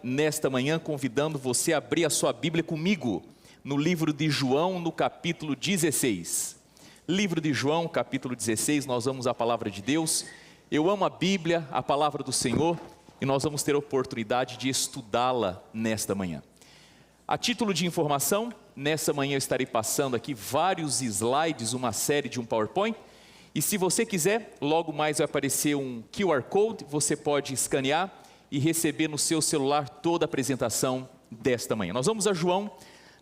Nesta manhã, convidando você a abrir a sua Bíblia comigo, no livro de João, no capítulo 16. Livro de João, capítulo 16, nós vamos à palavra de Deus. Eu amo a Bíblia, a palavra do Senhor, e nós vamos ter a oportunidade de estudá-la nesta manhã. A título de informação, nessa manhã eu estarei passando aqui vários slides, uma série de um PowerPoint, e se você quiser, logo mais vai aparecer um QR Code, você pode escanear e receber no seu celular toda a apresentação desta manhã. Nós vamos a João,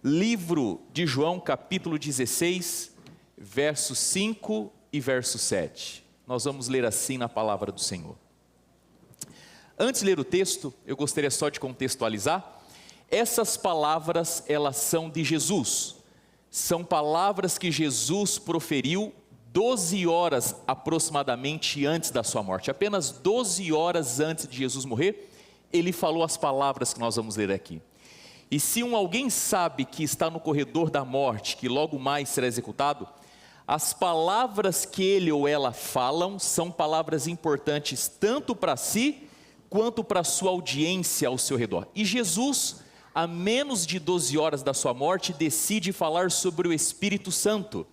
livro de João, capítulo 16, versos 5 e verso 7. Nós vamos ler assim na palavra do Senhor. Antes de ler o texto, eu gostaria só de contextualizar. Essas palavras, elas são de Jesus. São palavras que Jesus proferiu 12 horas aproximadamente antes da sua morte. Apenas 12 horas antes de Jesus morrer, ele falou as palavras que nós vamos ler aqui. E se alguém sabe que está no corredor da morte, que logo mais será executado, as palavras que ele ou ela falam são palavras importantes tanto para si, quanto para a sua audiência ao seu redor. E Jesus, a menos de 12 horas da sua morte, decide falar sobre o Espírito Santo,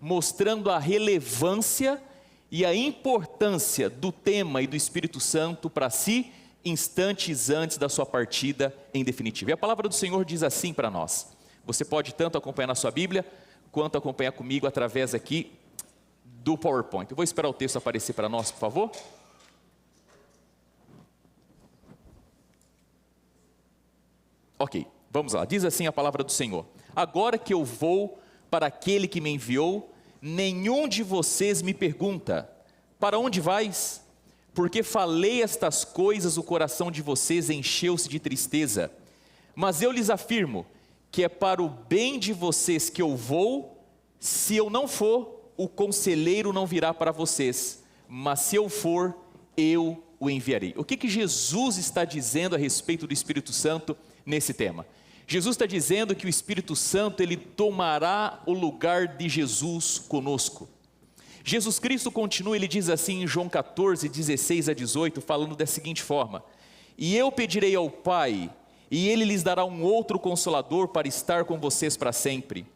mostrando a relevância e a importância do tema e do Espírito Santo para si, instantes antes da sua partida em definitivo. E a palavra do Senhor diz assim para nós. Você pode tanto acompanhar na sua Bíblia, quanto acompanhar comigo através aqui do PowerPoint. Eu vou esperar o texto aparecer para nós, por favor. Ok, vamos lá. Diz assim a palavra do Senhor. Agora que eu vou para aquele que me enviou, nenhum de vocês me pergunta, para onde vais? Porque falei estas coisas, o coração de vocês encheu-se de tristeza. Mas eu lhes afirmo que é para o bem de vocês que eu vou. Se eu não for, o conselheiro não virá para vocês, mas se eu for, eu o enviarei. O que Jesus está dizendo a respeito do Espírito Santo nesse tema? Jesus está dizendo que o Espírito Santo, ele tomará o lugar de Jesus conosco. Jesus Cristo continua, ele diz assim em João 14, 16 a 18, falando da seguinte forma: e eu pedirei ao Pai, e ele lhes dará um outro Consolador para estar com vocês para sempre.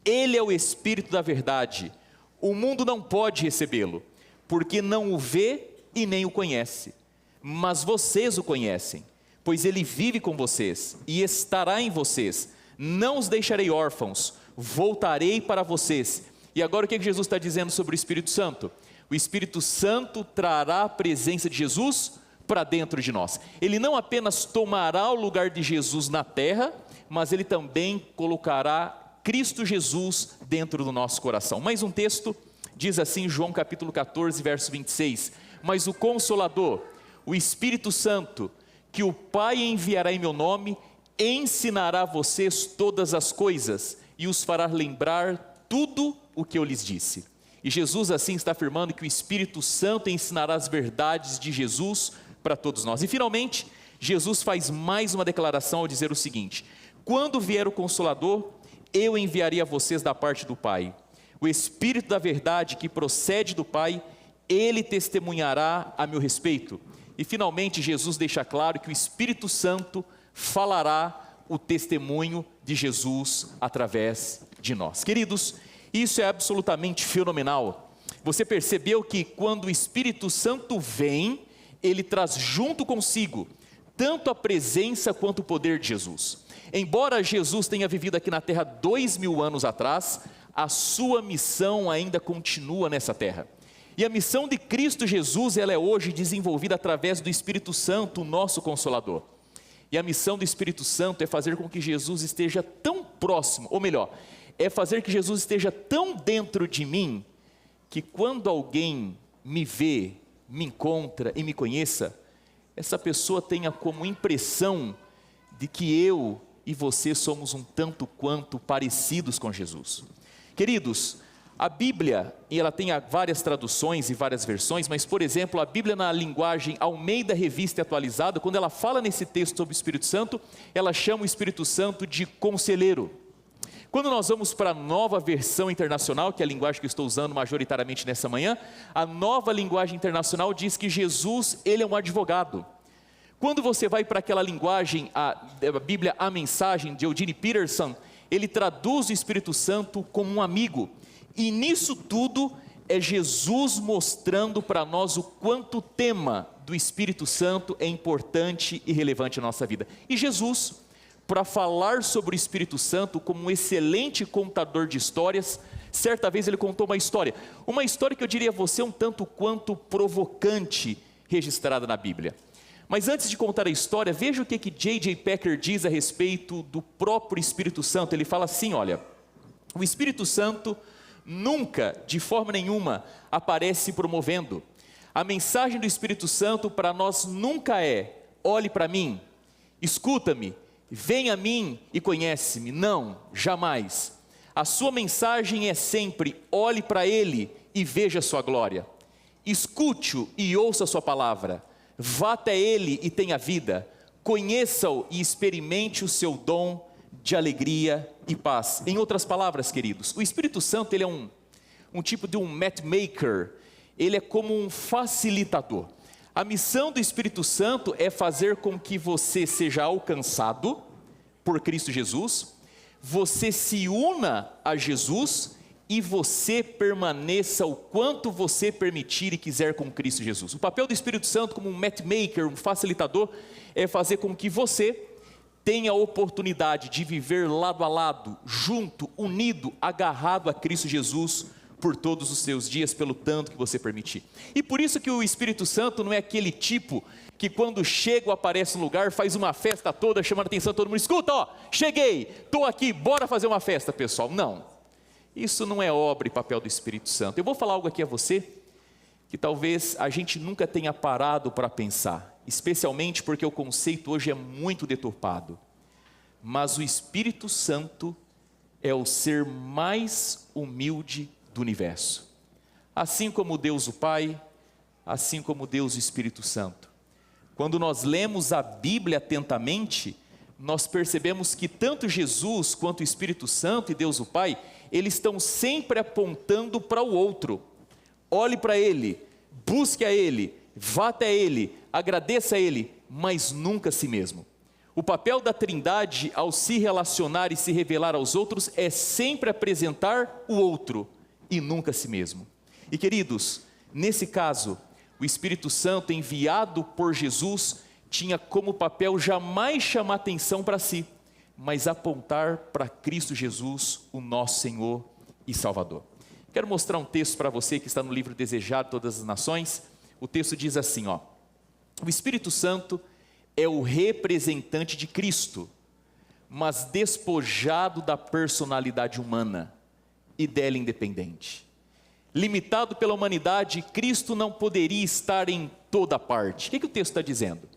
Ele é o Espírito da verdade. O mundo não pode recebê-lo, porque não o vê e nem o conhece. Mas vocês o conhecem, pois ele vive com vocês e estará em vocês. Não os deixarei órfãos, voltarei para vocês. E agora o que Jesus está dizendo sobre o Espírito Santo? O Espírito Santo trará a presença de Jesus para dentro de nós. Ele não apenas tomará o lugar de Jesus na terra, mas ele também colocará Cristo Jesus dentro do nosso coração. Mais um texto, diz assim João capítulo 14, verso 26. Mas o Consolador, o Espírito Santo, que o Pai enviará em meu nome, ensinará a vocês todas as coisas e os fará lembrar tudo o que eu lhes disse. E Jesus assim está afirmando que o Espírito Santo ensinará as verdades de Jesus para todos nós. E finalmente, Jesus faz mais uma declaração ao dizer o seguinte: quando vier o Consolador, eu enviarei a vocês da parte do Pai. O Espírito da verdade que procede do Pai, ele testemunhará a meu respeito. E finalmente Jesus deixa claro que o Espírito Santo falará o testemunho de Jesus através de nós. Queridos, isso é absolutamente fenomenal. Você percebeu que quando o Espírito Santo vem, ele traz junto consigo tanto a presença quanto o poder de Jesus. Embora Jesus tenha vivido aqui na terra 2000 anos atrás, a sua missão ainda continua nessa terra. E a missão de Cristo Jesus, ela é hoje desenvolvida através do Espírito Santo, o nosso Consolador. E a missão do Espírito Santo é fazer com que Jesus esteja tão próximo, ou melhor, é fazer que Jesus esteja tão dentro de mim, que quando alguém me vê, me encontra e me conheça, essa pessoa tenha como impressão de que eu e você somos um tanto quanto parecidos com Jesus. Queridos, a Bíblia, ela tem várias traduções e várias versões, mas, por exemplo, a Bíblia na linguagem Almeida Revista e Atualizada, quando ela fala nesse texto sobre o Espírito Santo, ela chama o Espírito Santo de conselheiro. Quando nós vamos para a nova versão internacional, que é a linguagem que eu estou usando majoritariamente nessa manhã, a nova linguagem internacional diz que Jesus, ele é um advogado. Quando você vai para aquela linguagem, a Bíblia, a mensagem de Eugene Peterson, ele traduz o Espírito Santo como um amigo. E nisso tudo é Jesus mostrando para nós o quanto o tema do Espírito Santo é importante e relevante na nossa vida. E Jesus, para falar sobre o Espírito Santo como um excelente contador de histórias, certa vez ele contou uma história que eu diria a você um tanto quanto provocante, registrada na Bíblia. Mas antes de contar a história, veja o que J.J. Packer diz a respeito do próprio Espírito Santo. Ele fala assim, olha, o Espírito Santo nunca, de forma nenhuma, aparece promovendo. A mensagem do Espírito Santo para nós nunca é, olhe para mim, escuta-me, venha a mim e conhece-me. Não, jamais. A sua mensagem é sempre, olhe para Ele e veja a sua glória. Escute-o e ouça a sua palavra. Vá até Ele e tenha vida. Conheça-o e experimente o seu dom de alegria e paz. Em outras palavras, queridos, o Espírito Santo ele é um tipo de um matchmaker. Ele é como um facilitador. A missão do Espírito Santo é fazer com que você seja alcançado por Cristo Jesus, você se una a Jesus e você permaneça o quanto você permitir e quiser com Cristo Jesus. O papel do Espírito Santo como um matchmaker, um facilitador, é fazer com que você tenha a oportunidade de viver lado a lado, junto, unido, agarrado a Cristo Jesus por todos os seus dias, pelo tanto que você permitir. E por isso que o Espírito Santo não é aquele tipo que quando chega ou aparece no lugar, faz uma festa toda, chamando a atenção de todo mundo, escuta, ó, cheguei, estou aqui, bora fazer uma festa, pessoal. Não, isso não é obra e papel do Espírito Santo. Eu vou falar algo aqui a você, que talvez a gente nunca tenha parado para pensar, especialmente porque o conceito hoje é muito deturpado. Mas o Espírito Santo é o ser mais humilde do universo. Assim como Deus o Pai, assim como Deus o Espírito Santo. Quando nós lemos a Bíblia atentamente, nós percebemos que tanto Jesus quanto o Espírito Santo e Deus o Pai, eles estão sempre apontando para o outro. Olhe para Ele, busque a Ele, vá até Ele, agradeça a Ele, mas nunca a si mesmo. O papel da Trindade ao se relacionar e se revelar aos outros é sempre apresentar o outro e nunca a si mesmo. E queridos, nesse caso, o Espírito Santo enviado por Jesus tinha como papel jamais chamar atenção para si, mas apontar para Cristo Jesus, o nosso Senhor e Salvador. Quero mostrar um texto para você que está no livro Desejado de Todas as Nações. O texto diz assim, ó: o Espírito Santo é o representante de Cristo, mas despojado da personalidade humana e dela independente. Limitado pela humanidade, Cristo não poderia estar em toda parte. O que o texto está dizendo?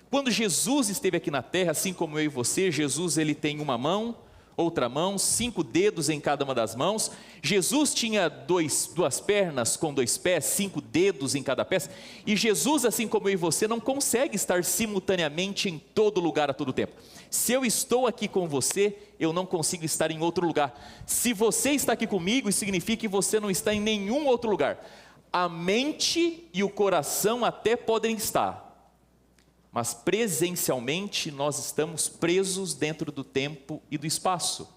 Quando Jesus esteve aqui na terra, assim como eu e você, Jesus ele tem uma mão, outra mão, 5 dedos em cada uma das mãos. Jesus tinha duas pernas com 2 pés, 5 dedos em cada pé. E Jesus, assim como eu e você, não consegue estar simultaneamente em todo lugar a todo tempo. Se eu estou aqui com você, eu não consigo estar em outro lugar. Se você está aqui comigo, isso significa que você não está em nenhum outro lugar. A mente e o coração até podem estar, mas presencialmente nós estamos presos dentro do tempo e do espaço.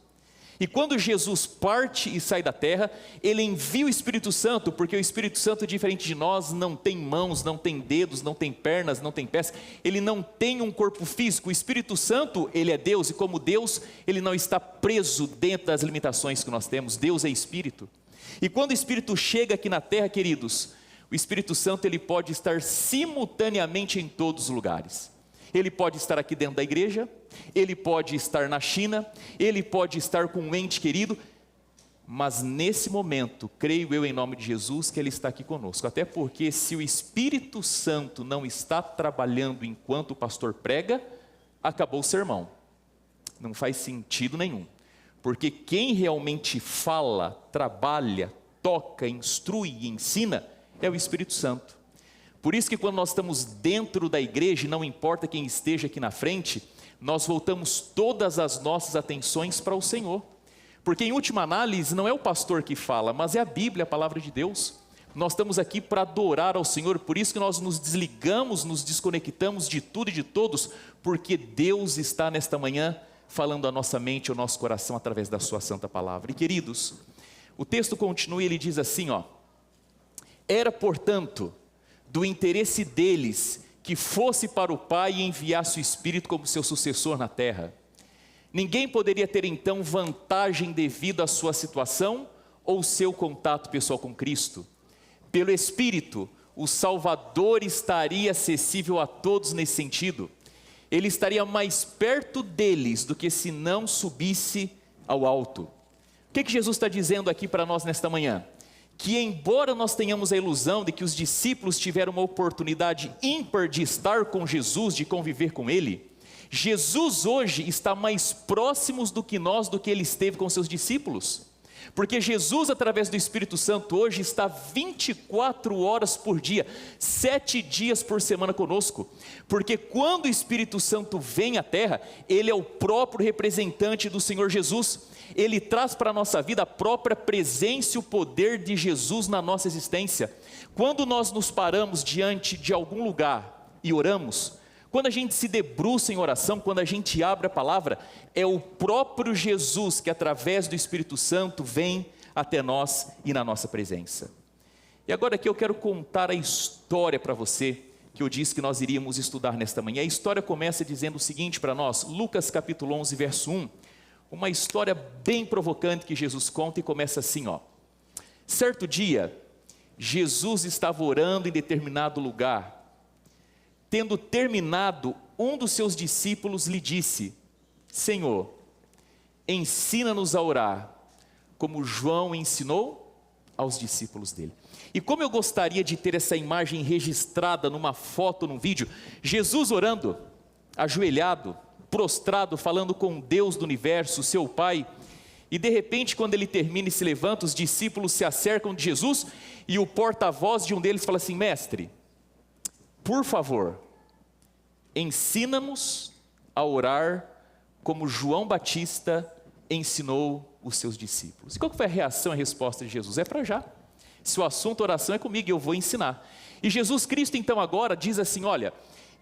E quando Jesus parte e sai da terra, Ele envia o Espírito Santo, porque o Espírito Santo, diferente de nós, não tem mãos, não tem dedos, não tem pernas, não tem pés, Ele não tem um corpo físico. O Espírito Santo, Ele é Deus, e como Deus, Ele não está preso dentro das limitações que nós temos. Deus é Espírito. E quando o Espírito chega aqui na terra, queridos, o Espírito Santo ele pode estar simultaneamente em todos os lugares. Ele pode estar aqui dentro da igreja, ele pode estar na China, ele pode estar com um ente querido, mas nesse momento, creio eu em nome de Jesus, que ele está aqui conosco. Até porque se o Espírito Santo não está trabalhando enquanto o pastor prega, acabou o sermão. Não faz sentido nenhum. Porque quem realmente fala, trabalha, toca, instrui e ensina é o Espírito Santo. Por isso que quando nós estamos dentro da igreja, não importa quem esteja aqui na frente, nós voltamos todas as nossas atenções para o Senhor. Porque em última análise, não é o pastor que fala, mas é a Bíblia, a palavra de Deus. Nós estamos aqui para adorar ao Senhor, por isso que nós nos desligamos, nos desconectamos de tudo e de todos, porque Deus está nesta manhã falando à nossa mente, ao nosso coração, através da sua santa palavra. E queridos, o texto continua e ele diz assim, era portanto do interesse deles que fosse para o Pai e enviasse o Espírito como seu sucessor na terra. Ninguém poderia ter então vantagem devido à sua situação ou seu contato pessoal com Cristo. Pelo Espírito, o Salvador estaria acessível a todos nesse sentido. Ele estaria mais perto deles do que se não subisse ao alto. O que Jesus está dizendo aqui para nós nesta manhã? Que embora nós tenhamos a ilusão de que os discípulos tiveram uma oportunidade ímpar de estar com Jesus, de conviver com Ele, Jesus hoje está mais próximo do que Ele esteve com seus discípulos. Porque Jesus, através do Espírito Santo, hoje está 24 horas por dia, 7 dias por semana conosco. Porque quando o Espírito Santo vem à terra, Ele é o próprio representante do Senhor Jesus. Ele traz para a nossa vida a própria presença e o poder de Jesus na nossa existência. Quando nós nos paramos diante de algum lugar e oramos, quando a gente se debruça em oração, quando a gente abre a palavra, é o próprio Jesus que através do Espírito Santo vem até nós e na nossa presença. E agora aqui eu quero contar a história para você, que eu disse que nós iríamos estudar nesta manhã. A história começa dizendo o seguinte para nós, Lucas capítulo 11, verso 1, uma história bem provocante que Jesus conta e começa assim, certo dia, Jesus estava orando em determinado lugar. Tendo terminado, um dos seus discípulos lhe disse, Senhor, ensina-nos a orar, como João ensinou aos discípulos dele. E como eu gostaria de ter essa imagem registrada numa foto, num vídeo, Jesus orando, ajoelhado, prostrado, falando com Deus do universo, seu Pai, e de repente quando ele termina e se levanta, os discípulos se acercam de Jesus, e o porta-voz de um deles fala assim, mestre, por favor, ensina-nos a orar como João Batista ensinou os seus discípulos. E qual foi a reação e a resposta de Jesus? É para já. Se o assunto oração é comigo, eu vou ensinar. E Jesus Cristo então agora diz assim, olha,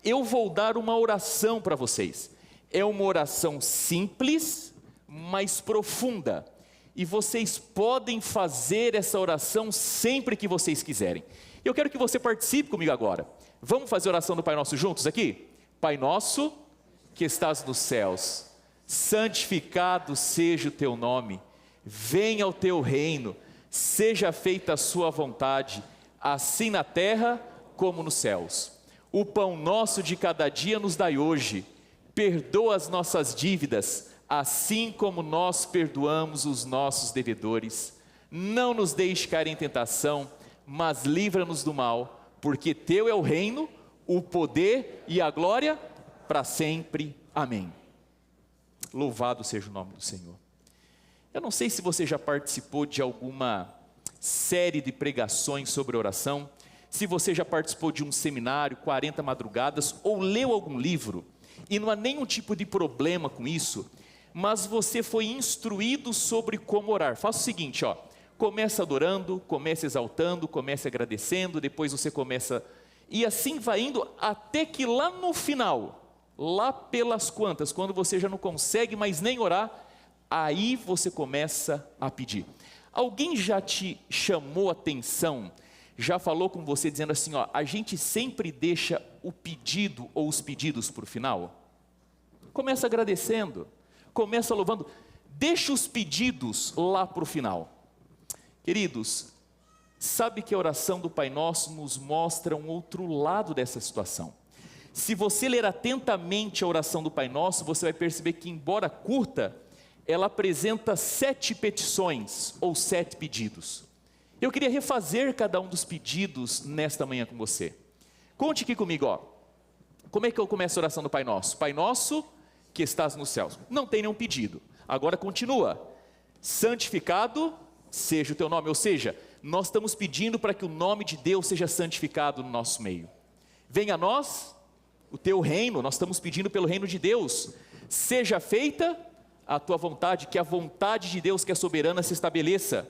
eu vou dar uma oração para vocês. É uma oração simples, mas profunda. E vocês podem fazer essa oração sempre que vocês quiserem. Eu quero que você participe comigo agora. Vamos fazer a oração do Pai Nosso juntos aqui? Pai Nosso, que estás nos céus, santificado seja o teu nome, venha o teu reino, seja feita a sua vontade, assim na terra como nos céus. O pão nosso de cada dia nos dai hoje, perdoa as nossas dívidas, assim como nós perdoamos os nossos devedores. Não nos deixe cair em tentação, mas livra-nos do mal, porque teu é o reino, o poder e a glória para sempre. Amém. Louvado seja o nome do Senhor. Eu não sei se você já participou de alguma série de pregações sobre oração, se você já participou de um seminário, 40 madrugadas, ou leu algum livro, e não há nenhum tipo de problema com isso, mas você foi instruído sobre como orar. Faça o seguinte, começa adorando, começa exaltando, começa agradecendo, depois você começa, e assim vai indo, até que lá no final, lá pelas quantas, quando você já não consegue mais nem orar, aí você começa a pedir. Alguém já te chamou a atenção, já falou com você dizendo assim, a gente sempre deixa o pedido ou os pedidos para o final? Começa agradecendo, começa louvando, deixa os pedidos lá para o final. Queridos, sabe que a oração do Pai Nosso nos mostra um outro lado dessa situação. Se você ler atentamente a oração do Pai Nosso, você vai perceber que, embora curta, ela apresenta 7 petições ou 7 pedidos. Eu queria refazer cada um dos pedidos nesta manhã com você. Conte aqui comigo, como é que eu começo a oração do Pai Nosso? Pai Nosso que estás nos céus. Não tem nenhum pedido. Agora continua. Santificado seja o teu nome. Ou seja, nós estamos pedindo para que o nome de Deus seja santificado no nosso meio. Venha a nós o teu reino. Nós estamos pedindo pelo reino de Deus. Seja feita a tua vontade, que a vontade de Deus que é soberana se estabeleça.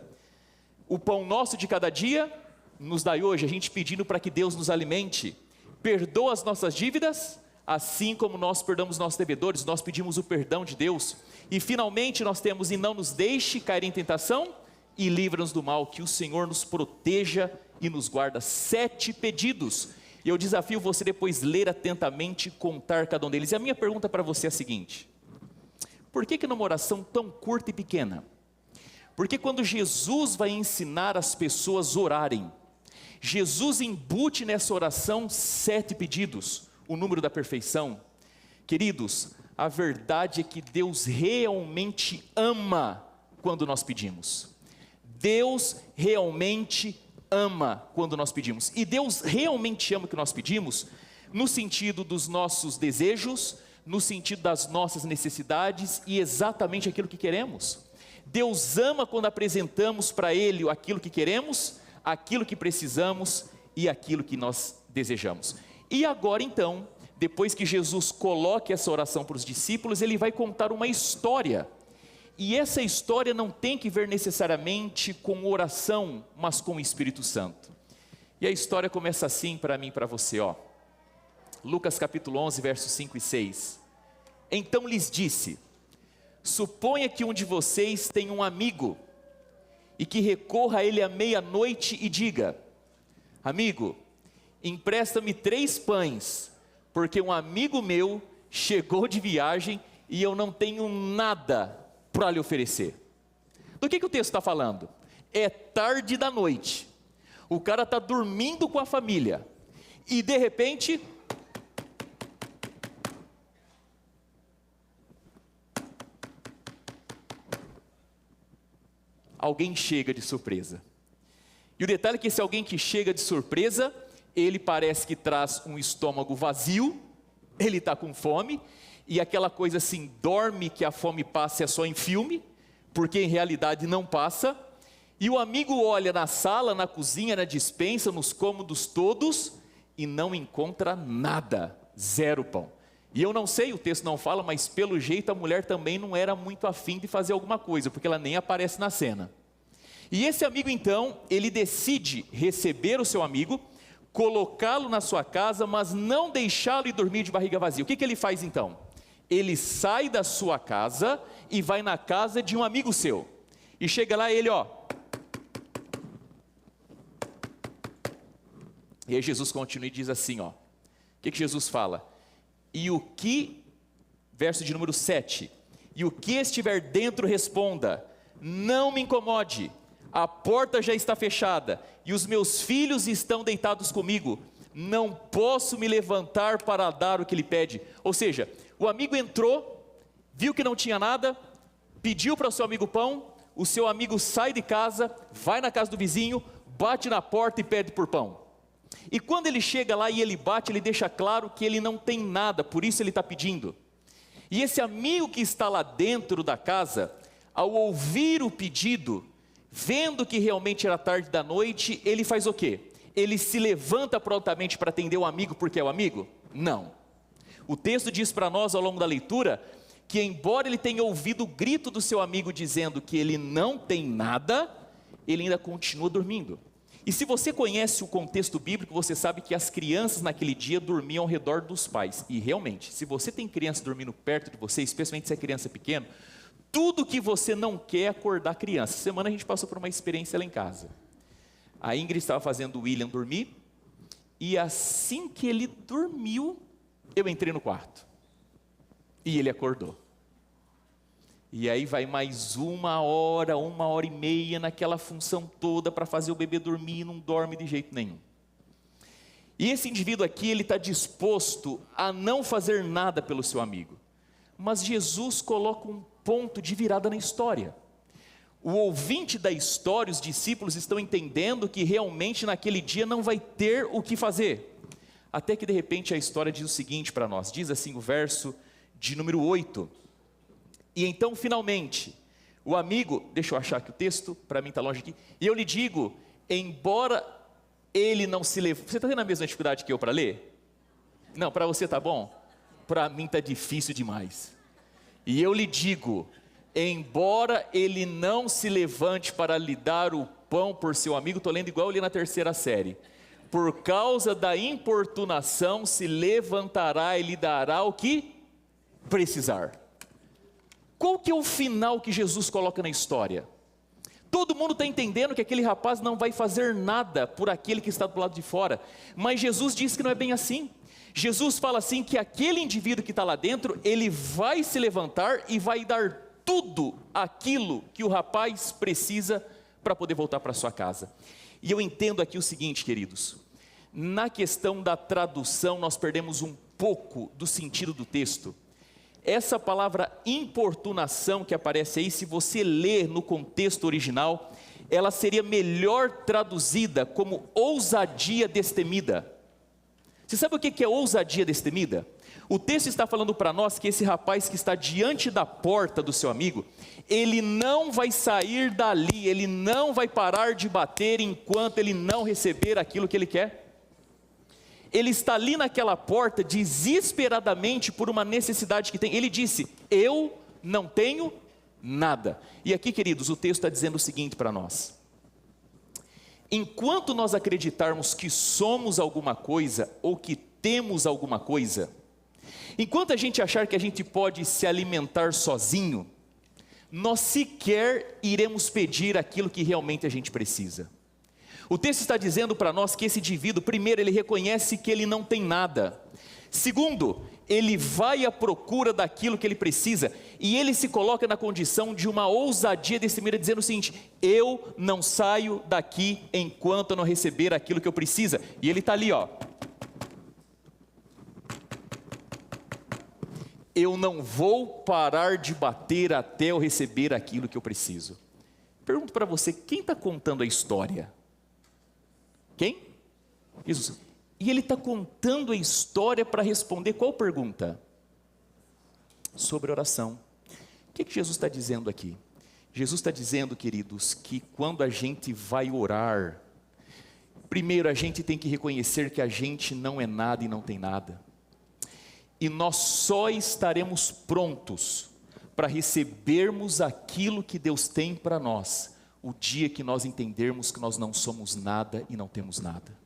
O pão nosso de cada dia nos dai hoje, a gente pedindo para que Deus nos alimente. Perdoa as nossas dívidas, assim como nós perdoamos nossos devedores, nós pedimos o perdão de Deus. E finalmente nós temos, e não nos deixe cair em tentação, e livra-nos do mal, que o Senhor nos proteja e nos guarda. 7 pedidos, e eu desafio você depois ler atentamente e contar cada um deles. E a minha pergunta para você é a seguinte: por que numa oração tão curta e pequena? Porque quando Jesus vai ensinar as pessoas a orarem, Jesus embute nessa oração 7 pedidos, o número da perfeição. Queridos, a verdade é que Deus realmente ama quando nós pedimos. Deus realmente ama quando nós pedimos. E Deus realmente ama o que nós pedimos, no sentido dos nossos desejos, no sentido das nossas necessidades e exatamente aquilo que queremos. Deus ama quando apresentamos para Ele aquilo que queremos, aquilo que precisamos e aquilo que nós desejamos. E agora então, depois que Jesus coloque essa oração para os discípulos, Ele vai contar uma história. E essa história não tem que ver necessariamente com oração, mas com o Espírito Santo. E a história começa assim para mim e para você, ó. Lucas capítulo 11, versos 5 e 6. Então lhes disse: suponha que um de vocês tem um amigo, e que recorra a ele à meia-noite e diga: amigo, empresta-me 3 pães, porque um amigo meu chegou de viagem e eu não tenho nada para lhe oferecer. Do que o texto está falando? É tarde da noite, o cara está dormindo com a família, e de repente, alguém chega de surpresa. E o detalhe é que esse alguém que chega de surpresa, ele parece que traz um estômago vazio, ele está com fome, e aquela coisa assim, dorme que a fome passa é só em filme, porque em realidade não passa. E o amigo olha na sala, na cozinha, na despensa, nos cômodos todos, e não encontra nada, 0 pão. E eu não sei, o texto não fala, mas pelo jeito a mulher também não era muito afim de fazer alguma coisa, porque ela nem aparece na cena. E esse amigo então, ele decide receber o seu amigo, colocá-lo na sua casa, mas não deixá-lo ir dormir de barriga vazia. O que ele faz então? Ele sai da sua casa e vai na casa de um amigo seu. E chega lá ele, ó. E aí Jesus continua e diz assim, ó. O que Jesus fala? E o que, verso de número 7, e o que estiver dentro responda: não me incomode, a porta já está fechada, e os meus filhos estão deitados comigo, não posso me levantar para dar o que ele pede. Ou seja, o amigo entrou, viu que não tinha nada, pediu para o seu amigo pão, o seu amigo sai de casa, vai na casa do vizinho, bate na porta e pede por pão. E quando ele chega lá e ele bate, ele deixa claro que ele não tem nada, por isso ele está pedindo. E esse amigo que está lá dentro da casa, ao ouvir o pedido, vendo que realmente era tarde da noite, ele faz o quê? Ele se levanta prontamente para atender o amigo porque é o amigo? Não. O texto diz para nós ao longo da leitura, que embora ele tenha ouvido o grito do seu amigo dizendo que ele não tem nada, ele ainda continua dormindo. E se você conhece o contexto bíblico, você sabe que as crianças naquele dia dormiam ao redor dos pais. E realmente, se você tem criança dormindo perto de você, especialmente se é criança pequena, tudo que você não quer é acordar a criança. Essa semana a gente passou por uma experiência lá em casa. A Ingrid estava fazendo o William dormir, e assim que ele dormiu, eu entrei no quarto. E ele acordou. E aí vai mais 1h, 1h30 naquela função toda para fazer o bebê dormir, e não dorme de jeito nenhum. E esse indivíduo aqui, ele está disposto a não fazer nada pelo seu amigo. Mas Jesus coloca um ponto de virada na história. O ouvinte da história, os discípulos estão entendendo que realmente naquele dia não vai ter o que fazer. Até que de repente a história diz o seguinte para nós, diz assim o verso de número 8. E então finalmente, o amigo, deixa eu achar aqui o texto, para mim está longe aqui. E eu lhe digo, embora ele não se levou, você está tendo a mesma dificuldade que eu para ler? Não, para você está bom? Para mim está difícil demais. E eu lhe digo, embora ele não se levante para lhe dar o pão por seu amigo, estou lendo igual eu li na terceira série. Por causa da importunação se levantará e lhe dará o que precisar. Qual que é o final que Jesus coloca na história? Todo mundo está entendendo que aquele rapaz não vai fazer nada por aquele que está do lado de fora, mas Jesus diz que não é bem assim. Jesus fala assim que aquele indivíduo que está lá dentro, ele vai se levantar e vai dar tudo aquilo que o rapaz precisa para poder voltar para sua casa. E eu entendo aqui o seguinte, queridos, na questão da tradução nós perdemos um pouco do sentido do texto. Essa palavra importunação que aparece aí, se você ler no contexto original, ela seria melhor traduzida como ousadia destemida. Você sabe o que é ousadia destemida? O texto está falando para nós que esse rapaz que está diante da porta do seu amigo, ele não vai sair dali, ele não vai parar de bater enquanto ele não receber aquilo que ele quer. Ele está ali naquela porta desesperadamente por uma necessidade que tem. Ele disse, eu não tenho nada. E aqui, queridos, o texto está dizendo o seguinte para nós. Enquanto nós acreditarmos que somos alguma coisa ou que temos alguma coisa, enquanto a gente achar que a gente pode se alimentar sozinho, nós sequer iremos pedir aquilo que realmente a gente precisa. O texto está dizendo para nós que esse indivíduo, primeiro, ele reconhece que ele não tem nada. Segundo, ele vai à procura daquilo que ele precisa, e ele se coloca na condição de uma ousadia destemida, dizendo o seguinte, eu não saio daqui enquanto eu não receber aquilo que eu preciso. E ele está ali, ó. Eu não vou parar de bater até eu receber aquilo que eu preciso. Pergunto para você, quem está contando a história? Quem? Jesus. E ele está contando a história para responder qual pergunta? Sobre oração. O que Jesus está dizendo aqui? Jesus está dizendo, queridos, que quando a gente vai orar, primeiro a gente tem que reconhecer que a gente não é nada e não tem nada. E nós só estaremos prontos para recebermos aquilo que Deus tem para nós, o dia que nós entendermos que nós não somos nada e não temos nada.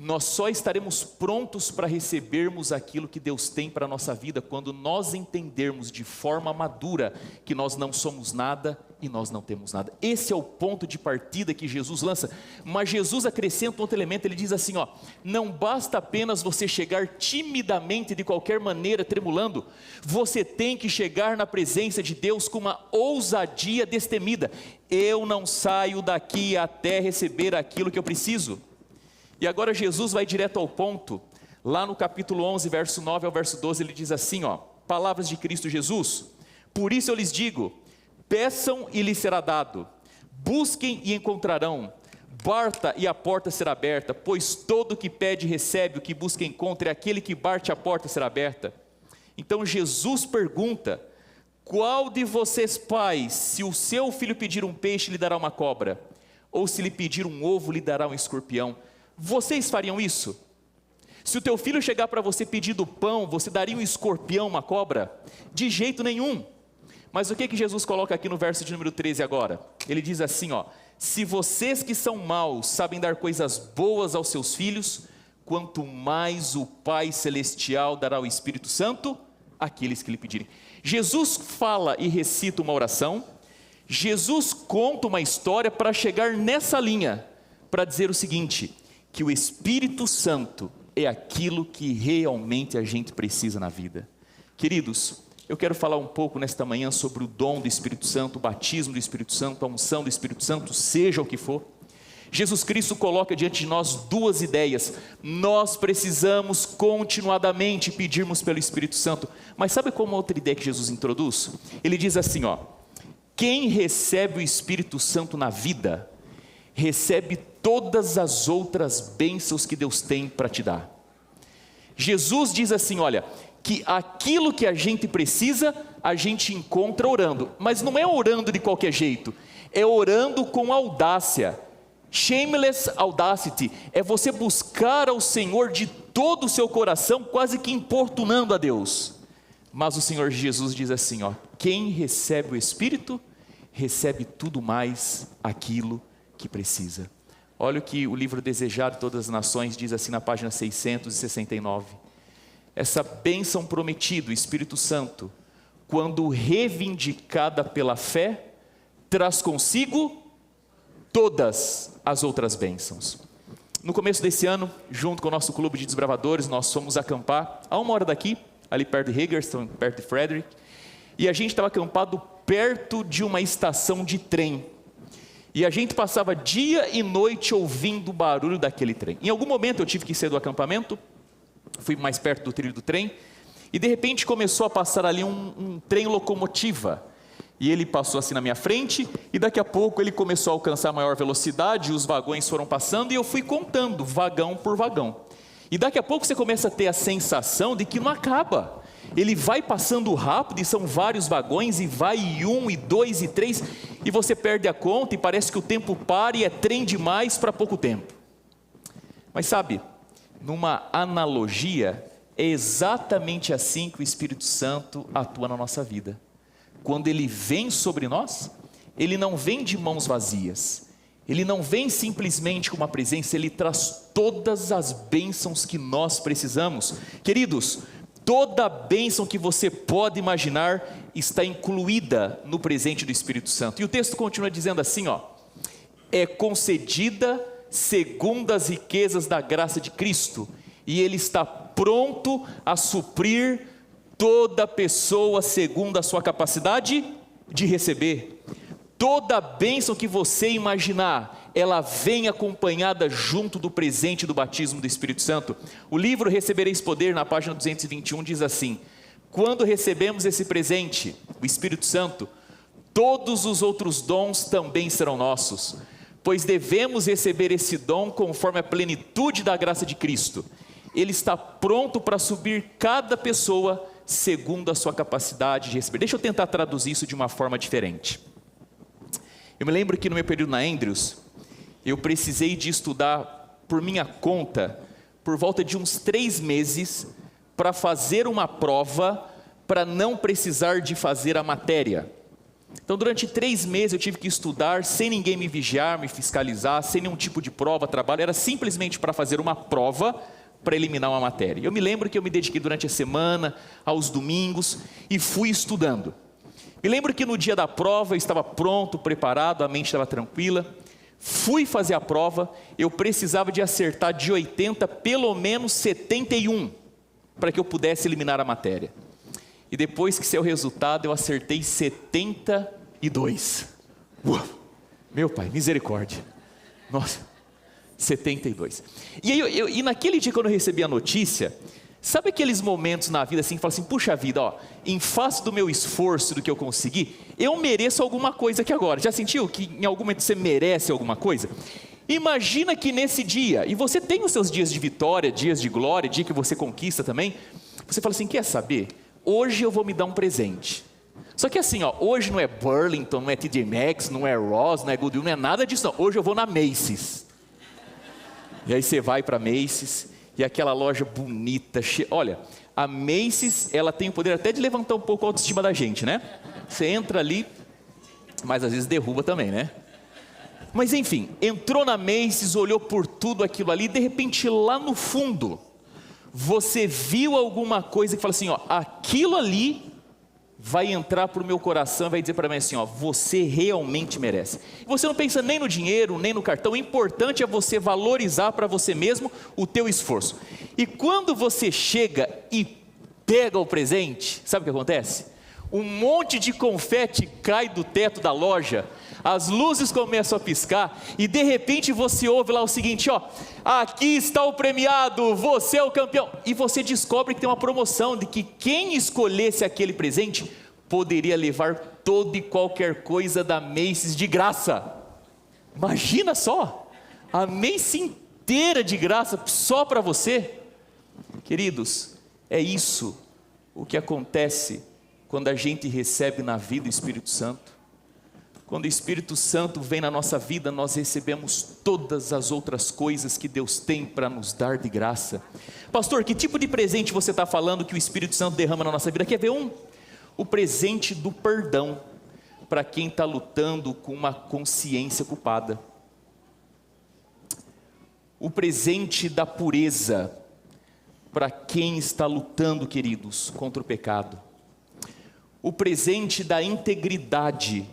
Nós só estaremos prontos para recebermos aquilo que Deus tem para a nossa vida, quando nós entendermos de forma madura que nós não somos nada e nós não temos nada. Esse é o ponto de partida que Jesus lança, mas Jesus acrescenta um outro elemento, ele diz assim, ó, não basta apenas você chegar timidamente de qualquer maneira, tremulando, você tem que chegar na presença de Deus com uma ousadia destemida, eu não saio daqui até receber aquilo que eu preciso. E agora Jesus vai direto ao ponto, lá no capítulo 11, verso 9 ao verso 12, ele diz assim, ó, palavras de Cristo Jesus, por isso eu lhes digo, peçam e lhes será dado, busquem e encontrarão, bata e a porta será aberta, pois todo que pede recebe, o que busca encontra, e aquele que bate a porta será aberta. Então Jesus pergunta, qual de vocês pais, se o seu filho pedir um peixe, lhe dará uma cobra? Ou se lhe pedir um ovo, lhe dará um escorpião? Vocês fariam isso? Se o teu filho chegar para você pedindo pão, você daria um escorpião, uma cobra? De jeito nenhum. Mas o que Jesus coloca aqui no verso de número 13 agora? Ele diz assim, ó, se vocês que são maus sabem dar coisas boas aos seus filhos, quanto mais o Pai Celestial dará o Espírito Santo àqueles que lhe pedirem. Jesus fala e recita uma oração, Jesus conta uma história para chegar nessa linha, para dizer o seguinte, que o Espírito Santo é aquilo que realmente a gente precisa na vida. Queridos, eu quero falar um pouco nesta manhã sobre o dom do Espírito Santo, o batismo do Espírito Santo, a unção do Espírito Santo, seja o que for. Jesus Cristo coloca diante de nós duas ideias, nós precisamos continuadamente pedirmos pelo Espírito Santo, mas sabe qual é uma outra ideia que Jesus introduz? Ele diz assim, ó, quem recebe o Espírito Santo na vida, recebe todas as outras bênçãos que Deus tem para te dar. Jesus diz assim, olha, que aquilo que a gente precisa, a gente encontra orando, mas não é orando de qualquer jeito, é orando com audácia, shameless audacity, é você buscar ao Senhor de todo o seu coração, quase que importunando a Deus. Mas o Senhor Jesus diz assim, ó, quem recebe o Espírito, recebe tudo mais aquilo que precisa. Olha o que o livro Desejar de Todas as Nações diz assim na página 669. Essa bênção prometida, o Espírito Santo, quando reivindicada pela fé, traz consigo todas as outras bênçãos. No começo desse ano, junto com o nosso clube de desbravadores, nós fomos acampar a 1 hora daqui, ali perto de Hagerstown, perto de Frederick, e a gente estava acampado perto de uma estação de trem. E a gente passava dia e noite ouvindo o barulho daquele trem. Em algum momento eu tive que sair do acampamento, fui mais perto do trilho do trem, e de repente começou a passar ali um trem locomotiva. E ele passou assim na minha frente, e daqui a pouco ele começou a alcançar maior velocidade, os vagões foram passando, e eu fui contando, vagão por vagão. E daqui a pouco você começa a ter a sensação de que não acaba. Ele vai passando rápido, e são vários vagões, e vai e 1, e 2, e 3, e você perde a conta, e parece que o tempo para, e é trem demais para pouco tempo. Mas sabe, numa analogia, é exatamente assim que o Espírito Santo atua na nossa vida. Quando Ele vem sobre nós, Ele não vem de mãos vazias, Ele não vem simplesmente com uma presença, Ele traz todas as bênçãos que nós precisamos. Queridos, toda a bênção que você pode imaginar está incluída no presente do Espírito Santo. E o texto continua dizendo assim, é concedida segundo as riquezas da graça de Cristo, e Ele está pronto a suprir toda pessoa segundo a sua capacidade de receber. Toda a bênção que você imaginar, ela vem acompanhada junto do presente do batismo do Espírito Santo. O livro Recebereis Poder, na página 221, diz assim: quando recebemos esse presente, o Espírito Santo, todos os outros dons também serão nossos, pois devemos receber esse dom conforme a plenitude da graça de Cristo. Ele está pronto para subir cada pessoa segundo a sua capacidade de receber. Deixa eu tentar traduzir isso de uma forma diferente. Eu me lembro que no meu período na Andrews, eu precisei de estudar por minha conta, por volta de uns 3 meses, para fazer uma prova, para não precisar de fazer a matéria. Então durante 3 meses eu tive que estudar, sem ninguém me vigiar, me fiscalizar, sem nenhum tipo de prova, trabalho, era simplesmente para fazer uma prova, para eliminar uma matéria. Eu me lembro que eu me dediquei durante a semana, aos domingos, e fui estudando. Me lembro que no dia da prova eu estava pronto, preparado, a mente estava tranquila. Fui fazer a prova, eu precisava de acertar de 80, pelo menos 71, para que eu pudesse eliminar a matéria. E depois que saiu o resultado, eu acertei 72. Meu pai, misericórdia. Nossa. 72. E naquele dia, quando eu recebi a notícia, sabe aqueles momentos na vida assim, que fala assim, puxa vida, em face do meu esforço, do que eu consegui, eu mereço alguma coisa aqui agora. Já sentiu que em algum momento você merece alguma coisa? Imagina que nesse dia, e você tem os seus dias de vitória, dias de glória, dia que você conquista também, você fala assim, quer saber? Hoje eu vou me dar um presente. Só que assim, hoje não é Burlington, não é TJ Maxx, não é Ross, não é Goodwill, não é nada disso não. Hoje eu vou na Macy's. E aí você vai para Macy's, e aquela loja bonita, olha, a Macy's, ela tem o poder até de levantar um pouco a autoestima da gente, né? Você entra ali, mas às vezes derruba também, né? Mas enfim, entrou na Macy's, olhou por tudo aquilo ali, de repente lá no fundo, você viu alguma coisa que fala assim, aquilo ali vai entrar para o meu coração e vai dizer para mim assim, você realmente merece. Você não pensa nem no dinheiro, nem no cartão, o importante é você valorizar para você mesmo o teu esforço. E quando você chega e pega o presente, sabe o que acontece? Um monte de confete cai do teto da loja, as luzes começam a piscar, e de repente você ouve lá o seguinte, aqui está o premiado, você é o campeão, e você descobre que tem uma promoção, de que quem escolhesse aquele presente, poderia levar toda e qualquer coisa da Macy's de graça. Imagina só, a Macy's inteira de graça, só para você. Queridos, é isso o que acontece quando a gente recebe na vida o Espírito Santo. Quando o Espírito Santo vem na nossa vida, nós recebemos todas as outras coisas que Deus tem para nos dar de graça. Pastor, que tipo de presente você está falando que o Espírito Santo derrama na nossa vida? Quer ver um? O presente do perdão, para quem está lutando com uma consciência culpada. o presente da pureza para quem está lutando, queridos, contra o pecado. O presente da integridade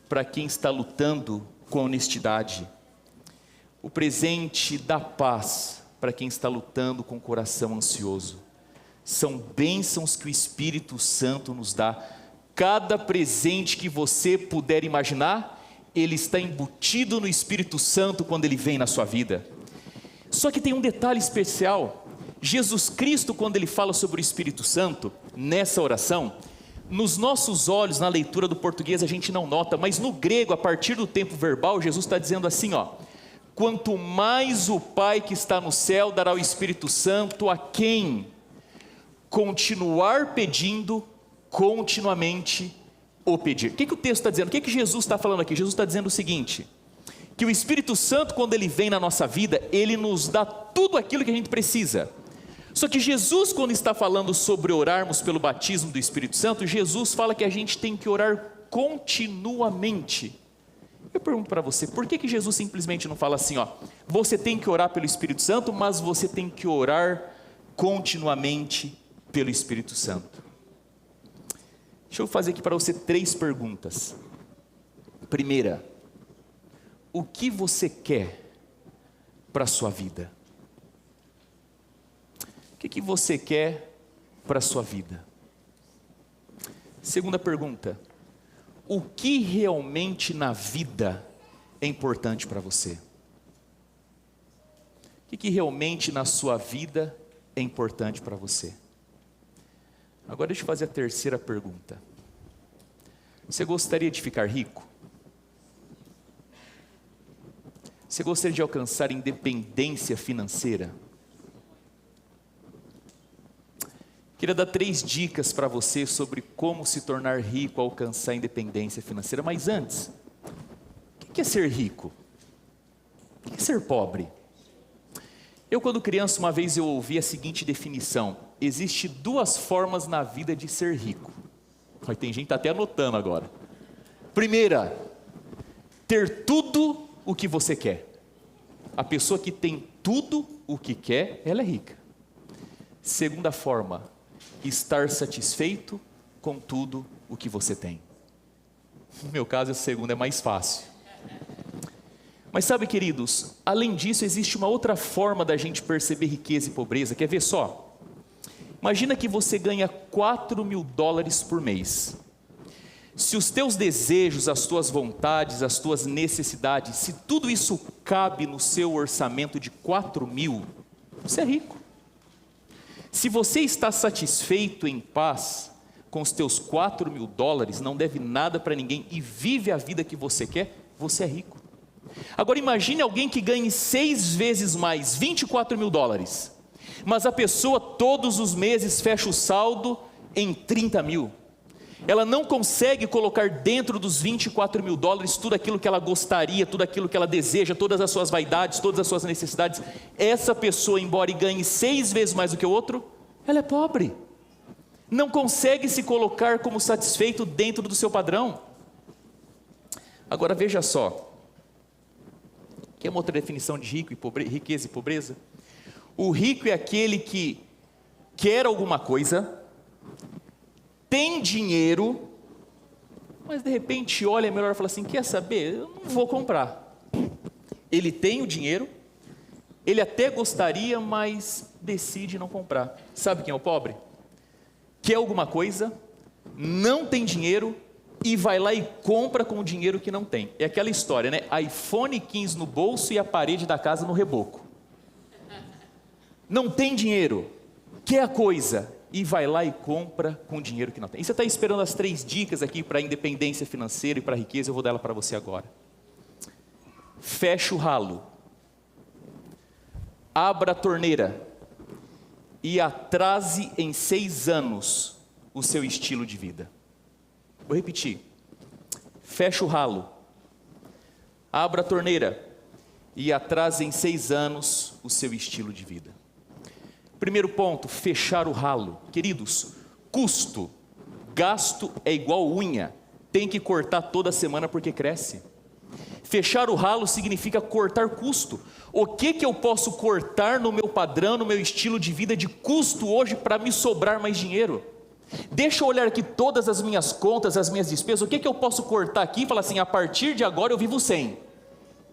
para quem está lutando com a honestidade. O presente da paz para quem está lutando com o coração ansioso. São bênçãos que o Espírito Santo nos dá. Cada presente que você puder imaginar, ele está embutido no Espírito Santo quando ele vem na sua vida. Só que tem um detalhe especial. Jesus Cristo, quando ele fala sobre o Espírito Santo, nessa oração, nos nossos olhos, na leitura do português, a gente não nota, mas no grego, a partir do tempo verbal, Jesus está dizendo assim, ó: quanto mais o Pai que está no céu dará o Espírito Santo a quem continuar pedindo, continuamente o pedir. O que o texto está dizendo? O que Jesus está falando aqui? Jesus está dizendo o seguinte, que o Espírito Santo, quando ele vem na nossa vida, ele nos dá tudo aquilo que a gente precisa. Só que Jesus, quando está falando sobre orarmos pelo batismo do Espírito Santo, Jesus fala que a gente tem que orar continuamente. Eu pergunto para você, por que Jesus simplesmente não fala assim, ó, você tem que orar pelo Espírito Santo, mas você tem que orar continuamente pelo Espírito Santo? Deixa eu fazer aqui para você 3 perguntas. Primeira, o que você quer para a sua vida? O que você quer para a sua vida? Segunda pergunta, o que realmente na vida é importante para você? O que realmente na sua vida é importante para você? Agora deixa eu fazer a terceira pergunta. Você gostaria de ficar rico? Você gostaria de alcançar independência financeira? Queria dar 3 dicas para você sobre como se tornar rico, alcançar independência financeira. Mas antes, o que é ser rico? O que é ser pobre? Eu, quando criança, uma vez eu ouvi a seguinte definição: existe 2 formas na vida de ser rico. Tem gente que está até anotando agora. Primeira, ter tudo o que você quer. A pessoa que tem tudo o que quer, ela é rica. Segunda forma, estar satisfeito com tudo o que você tem. No meu caso, a segunda é mais fácil. Mas sabe, queridos, além disso, existe uma outra forma da gente perceber riqueza e pobreza. Quer ver só? Imagina que você ganha $4.000 por mês. Se os teus desejos, as tuas vontades, as tuas necessidades, se tudo isso cabe no seu orçamento de 4.000, você é rico. Se você está satisfeito, em paz, com os teus $4.000, não deve nada para ninguém e vive a vida que você quer, você é rico. Agora imagine alguém que ganhe 6 vezes mais, $24.000, mas a pessoa todos os meses fecha o saldo em 30.000. Ela não consegue colocar dentro dos $24.000 tudo aquilo que ela gostaria, tudo aquilo que ela deseja, todas as suas vaidades, todas as suas necessidades. Essa pessoa, embora ganhe 6 vezes mais do que o outro, ela é pobre. Não consegue se colocar como satisfeito dentro do seu padrão. Agora veja só, que é uma outra definição de rico e riqueza e pobreza. O rico é aquele que quer alguma coisa, tem dinheiro, mas de repente olha melhor e fala assim, quer saber, eu não vou comprar. Ele tem o dinheiro, ele até gostaria, mas decide não comprar. Sabe quem é o pobre? Quer alguma coisa, não tem dinheiro e vai lá e compra com o dinheiro que não tem. É aquela história, né? iPhone 15 no bolso e a parede da casa no reboco. Não tem dinheiro, quer a coisa e vai lá e compra com o dinheiro que não tem. E você está esperando as 3 dicas aqui para a independência financeira e para a riqueza, eu vou dar ela para você agora. Fecha o ralo, abra a torneira e atrase em 6 anos o seu estilo de vida. Vou repetir. Fecha o ralo, abra a torneira e atrase em 6 anos o seu estilo de vida. Primeiro ponto, fechar o ralo. Queridos, custo, gasto é igual unha. Tem que cortar toda semana porque cresce. Fechar o ralo significa cortar custo. O que eu posso cortar no meu padrão, no meu estilo de vida de custo hoje para me sobrar mais dinheiro? Deixa eu olhar aqui todas as minhas contas, as minhas despesas, o que eu posso cortar aqui e falar assim, a partir de agora eu vivo sem.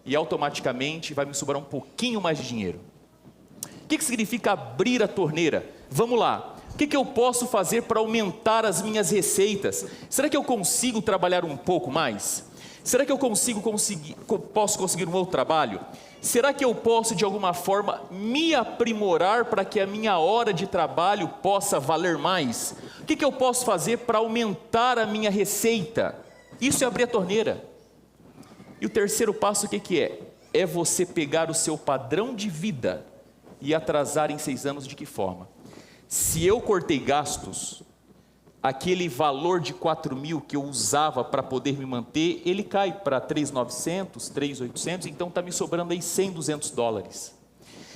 E automaticamente vai me sobrar um pouquinho mais de dinheiro. O que significa abrir a torneira? Vamos lá. O que eu posso fazer para aumentar as minhas receitas? Será que eu consigo trabalhar um pouco mais? Será que eu posso conseguir um outro trabalho? Será que eu posso de alguma forma me aprimorar para que a minha hora de trabalho possa valer mais? O que eu posso fazer para aumentar a minha receita? Isso é abrir a torneira. E o terceiro passo o que é? É você pegar o seu padrão de vida e atrasar em 6 anos de que forma? Se eu cortei gastos, aquele valor de 4.000 que eu usava para poder me manter, ele cai para 3.900, 3.800, então está me sobrando aí 100, 200 dólares.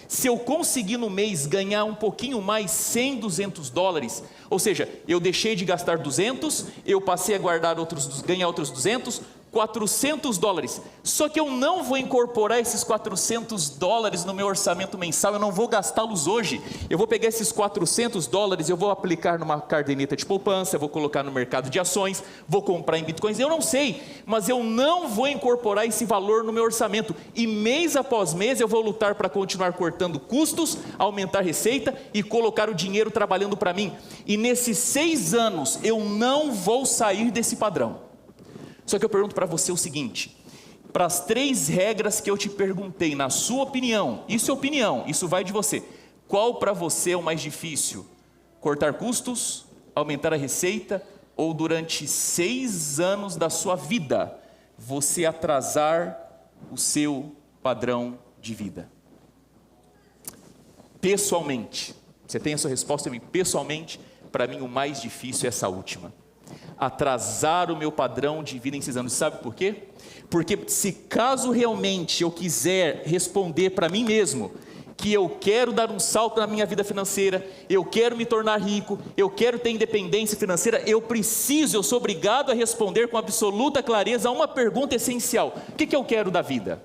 Se eu conseguir no mês ganhar um pouquinho mais, 100, 200 dólares, ou seja, eu deixei de gastar 200, eu passei a ganhar outros 200, 400 dólares, só que eu não vou incorporar esses 400 dólares no meu orçamento mensal, eu não vou gastá-los hoje, eu vou pegar esses 400 dólares, eu vou aplicar numa caderneta de poupança, eu vou colocar no mercado de ações, vou comprar em bitcoins, eu não sei, mas eu não vou incorporar esse valor no meu orçamento, e mês após mês eu vou lutar para continuar cortando custos, aumentar receita e colocar o dinheiro trabalhando para mim, e nesses 6 anos eu não vou sair desse padrão. Só que eu pergunto para você o seguinte, para as 3 regras que eu te perguntei, na sua opinião, isso é opinião, isso vai de você, qual para você é o mais difícil? Cortar custos, aumentar a receita, ou durante 6 anos da sua vida, você atrasar o seu padrão de vida? Pessoalmente, você tem a sua resposta? Pessoalmente, para mim o mais difícil é essa última. Atrasar o meu padrão de vida em 6 anos. Sabe por quê? Porque se caso realmente eu quiser responder para mim mesmo que eu quero dar um salto na minha vida financeira, eu quero me tornar rico, eu quero ter independência financeira, eu sou obrigado a responder com absoluta clareza a uma pergunta essencial: o que eu quero da vida?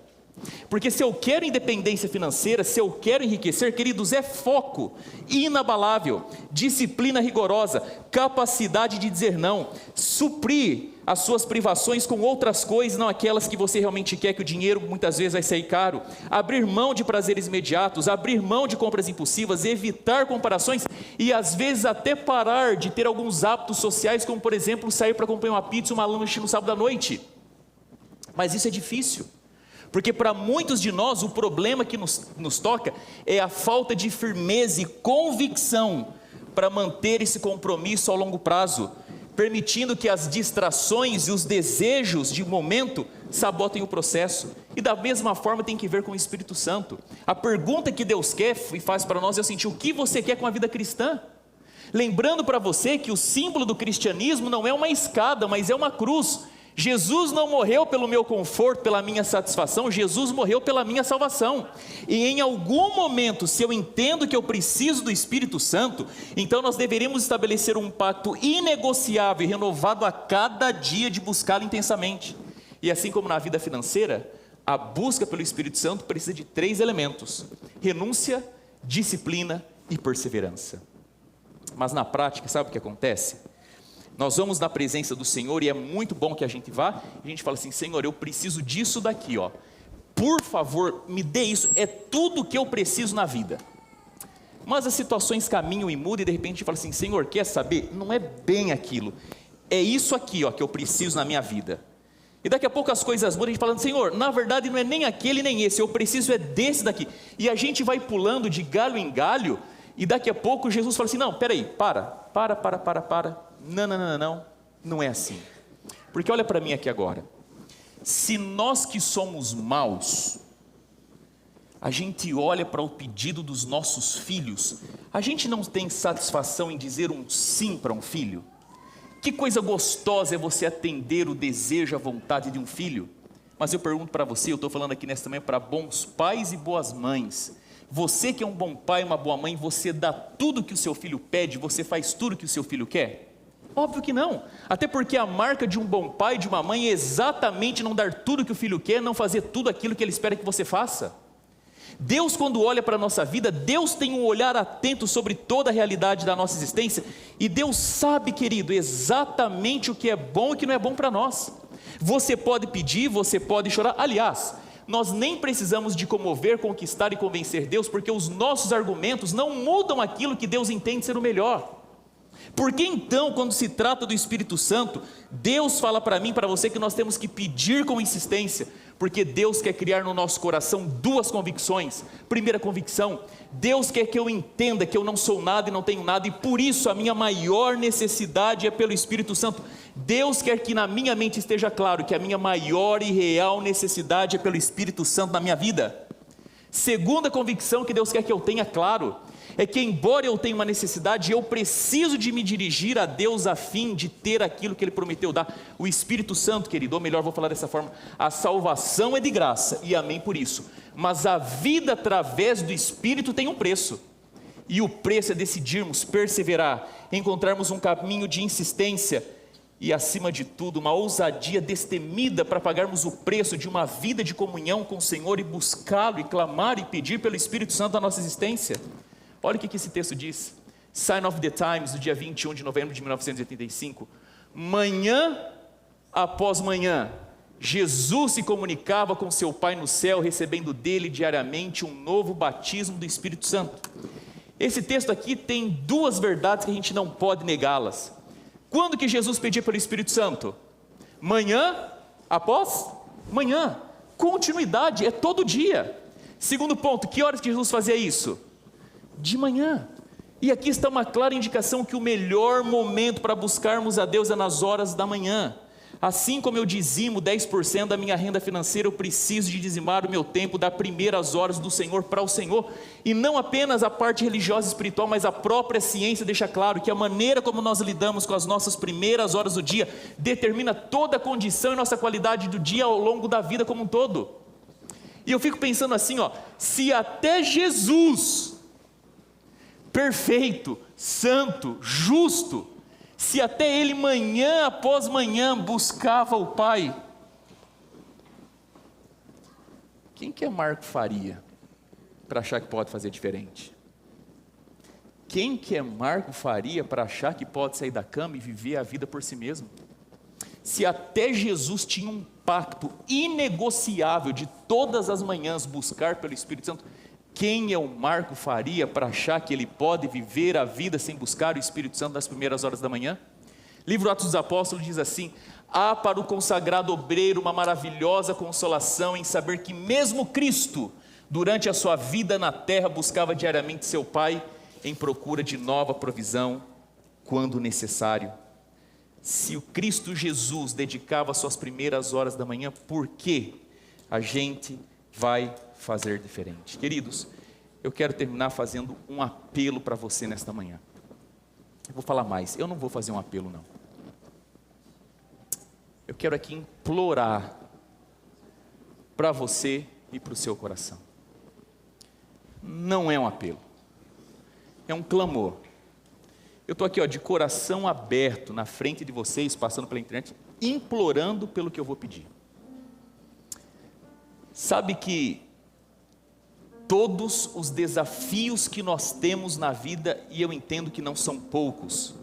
Porque se eu quero independência financeira, se eu quero enriquecer, queridos, é foco inabalável, disciplina rigorosa, capacidade de dizer não, suprir as suas privações com outras coisas, não aquelas que você realmente quer, que o dinheiro muitas vezes vai sair caro, abrir mão de prazeres imediatos, abrir mão de compras impulsivas, evitar comparações e às vezes até parar de ter alguns hábitos sociais, como por exemplo, sair para comprar uma pizza, uma lanche no sábado à noite. Mas isso é difícil. Porque para muitos de nós o problema que nos toca é a falta de firmeza e convicção para manter esse compromisso ao longo prazo, permitindo que as distrações e os desejos de momento sabotem o processo. E da mesma forma tem que ver com o Espírito Santo. A pergunta que Deus quer e faz para nós é o seguinte: o que você quer com a vida cristã? Lembrando para você que o símbolo do cristianismo não é uma escada, mas é uma cruz. Jesus não morreu pelo meu conforto, pela minha satisfação, Jesus morreu pela minha salvação. E em algum momento, se eu entendo que eu preciso do Espírito Santo, então nós deveríamos estabelecer um pacto inegociável e renovado a cada dia de buscá-lo intensamente. E assim como na vida financeira, a busca pelo Espírito Santo precisa de 3 elementos: renúncia, disciplina e perseverança. Mas na prática, sabe o que acontece? Nós vamos na presença do Senhor e é muito bom que a gente vá, e a gente fala assim: Senhor, eu preciso disso daqui, ó. Por favor, me dê isso, é tudo que eu preciso na vida. Mas as situações caminham e mudam e de repente a gente fala assim: Senhor, quer saber? Não é bem aquilo, é isso aqui, ó, que eu preciso na minha vida. E daqui a pouco as coisas mudam, a gente falando: Senhor, na verdade não é nem aquele nem esse, eu preciso é desse daqui. E a gente vai pulando de galho em galho, e daqui a pouco Jesus fala assim: não, peraí, para. Não é assim. Porque olha para mim aqui agora, se nós que somos maus, a gente olha para o pedido dos nossos filhos, a gente não tem satisfação em dizer um sim para um filho? Que coisa gostosa é você atender o desejo, a vontade de um filho. Mas eu pergunto para você, eu estou falando aqui nessa manhã para bons pais e boas mães. Você que é um bom pai, uma boa mãe, você dá tudo que o seu filho pede, você faz tudo que o seu filho quer? Óbvio que não, até porque a marca de um bom pai, de uma mãe, é exatamente não dar tudo que o filho quer, não fazer tudo aquilo que ele espera que você faça. Deus, quando olha para a nossa vida, Deus tem um olhar atento sobre toda a realidade da nossa existência, e Deus sabe, querido, exatamente o que é bom e o que não é bom para nós. Você pode pedir, você pode chorar, aliás, nós nem precisamos de comover, conquistar e convencer Deus, porque os nossos argumentos não mudam aquilo que Deus entende ser o melhor. Porque então, quando se trata do Espírito Santo, Deus fala para mim, para você, que nós temos que pedir com insistência, porque Deus quer criar no nosso coração duas convicções. Primeira convicção: Deus quer que eu entenda que eu não sou nada e não tenho nada, e por isso a minha maior necessidade é pelo Espírito Santo. Deus quer que na minha mente esteja claro que a minha maior e real necessidade é pelo Espírito Santo na minha vida. Segunda convicção que Deus quer que eu tenha claro, é que embora eu tenha uma necessidade, eu preciso de me dirigir a Deus a fim de ter aquilo que Ele prometeu dar. O Espírito Santo, querido, ou melhor, vou falar dessa forma: a salvação é de graça, e amém por isso, mas a vida através do Espírito tem um preço, e o preço é decidirmos perseverar, encontrarmos um caminho de insistência, e acima de tudo, uma ousadia destemida para pagarmos o preço de uma vida de comunhão com o Senhor, e buscá-lo, e clamar, e pedir pelo Espírito Santo a nossa existência. Olha o que esse texto diz, Sign of the Times, do dia 21 de novembro de 1985, manhã após manhã, Jesus se comunicava com seu Pai no céu, recebendo dele diariamente um novo batismo do Espírito Santo. Esse texto aqui tem duas verdades que a gente não pode negá-las. Quando que Jesus pedia pelo Espírito Santo? Manhã após manhã, continuidade, é todo dia. Segundo ponto, que horas que Jesus fazia isso? De manhã. E aqui está uma clara indicação que o melhor momento para buscarmos a Deus é nas horas da manhã. Assim como eu dizimo 10% da minha renda financeira, eu preciso de dizimar o meu tempo, dar primeiras horas do Senhor para o Senhor, e não apenas a parte religiosa e espiritual, mas a própria ciência deixa claro que a maneira como nós lidamos com as nossas primeiras horas do dia determina toda a condição e nossa qualidade do dia ao longo da vida como um todo. E eu fico pensando assim, se até Jesus, perfeito, santo, justo, se até ele manhã após manhã buscava o Pai, quem que é Marco Faria para achar que pode fazer diferente? Quem que é Marco Faria para achar que pode sair da cama e viver a vida por si mesmo? Se até Jesus tinha um pacto inegociável de todas as manhãs buscar pelo Espírito Santo, quem é o Marco Faria para achar que ele pode viver a vida sem buscar o Espírito Santo nas primeiras horas da manhã? Livro Atos dos Apóstolos diz assim: há para o consagrado obreiro uma maravilhosa consolação em saber que mesmo Cristo, durante a sua vida na terra, buscava diariamente seu Pai em procura de nova provisão quando necessário. Se o Cristo Jesus dedicava as suas primeiras horas da manhã, por que a gente vai fazer diferente? Queridos, eu quero terminar fazendo um apelo para você nesta manhã. Eu vou falar mais, eu não vou fazer um apelo não. Eu quero aqui implorar para você e para o seu coração. Não é um apelo, é um clamor. Eu estou aqui de coração aberto na frente de vocês, passando pela internet, implorando pelo que eu vou pedir. Sabe que todos os desafios que nós temos na vida, e eu entendo que não são poucos,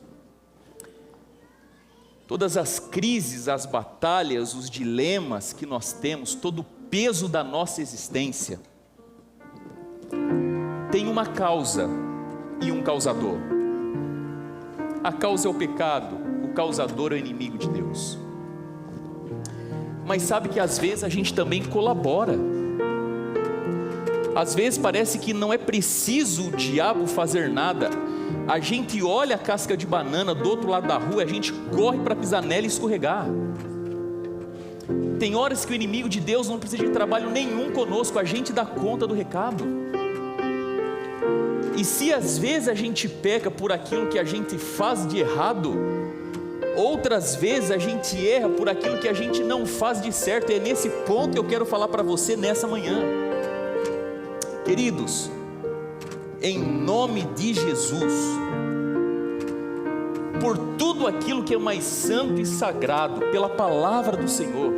todas as crises, as batalhas, os dilemas que nós temos, todo o peso da nossa existência, tem uma causa e um causador. A causa é o pecado, o causador é o inimigo de Deus. Mas sabe que às vezes a gente também colabora. Às vezes parece que não é preciso o diabo fazer nada. A gente olha a casca de banana do outro lado da rua, a gente corre para pisar nela e escorregar. Tem horas que o inimigo de Deus não precisa de trabalho nenhum conosco, a gente dá conta do recado. E se às vezes a gente peca por aquilo que a gente faz de errado, outras vezes a gente erra por aquilo que a gente não faz de certo. E é nesse ponto que eu quero falar para você nessa manhã. Queridos, em nome de Jesus, por tudo aquilo que é mais santo e sagrado, pela palavra do Senhor.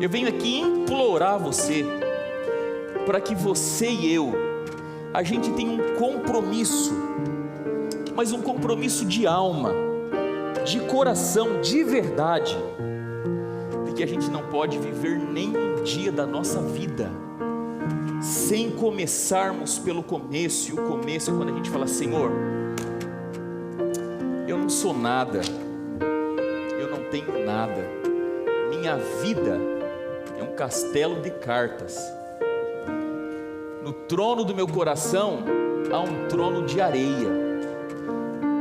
Eu venho aqui implorar você, para que você e eu, a gente tenha um compromisso, mas um compromisso de alma, de coração, de verdade, de que a gente não pode viver nenhum dia da nossa vida sem começarmos pelo começo. E o começo é quando a gente fala: Senhor, eu não sou nada, eu não tenho nada, minha vida é um castelo de cartas, no trono do meu coração há um trono de areia.